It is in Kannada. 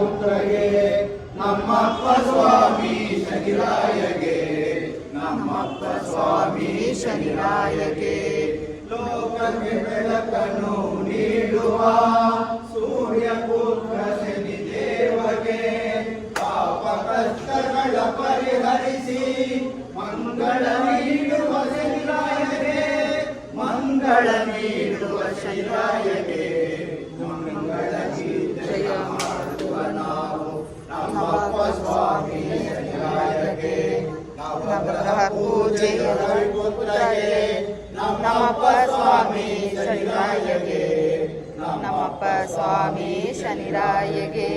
ಪುತ್ರಗೆ ನಮ್ಮಪ್ಪ ಸ್ವಾಮಿ ಶನಿರಾಯಗೆ ನಮ್ಮಪ್ಪ ಸ್ವಾಮಿ ಶನಿರಾಯಗೆ ಲೋಕಕ್ಕೆ ಬೆಳಕನ್ನು ನೀಡುವ ಸೂರ್ಯಪುತ್ರ ಶನಿ ದೇವಗೆ ಪಾಪ ಕಷ್ಟಗಳ ಪರಿಹರಿಸಿ ಮಂಗಳ ನೀಡುವ ಶನಿರಾಯಗೆ ಮಂಗಳ ನೀಡುವ ಶನಿರಾಯಗೆ ಮಂಗಳ ಜಯ ಮಾಡುವ ನಾವು ನಮ್ಮಪ್ಪ ಸ್ವಾಮಿ ಶನಿರಾಯಗೆ ನವಗ್ರಹ ಪೂಜೆ ಪುತ್ರಗೆ ನಮ್ಮಪ್ಪ ಸ್ವಾಮಿ ಶನಿರಾಯಗೆ ನಮ್ಮಪ್ಪ ಸ್ವಾಮಿ ಶನಿರಾಯಗೆ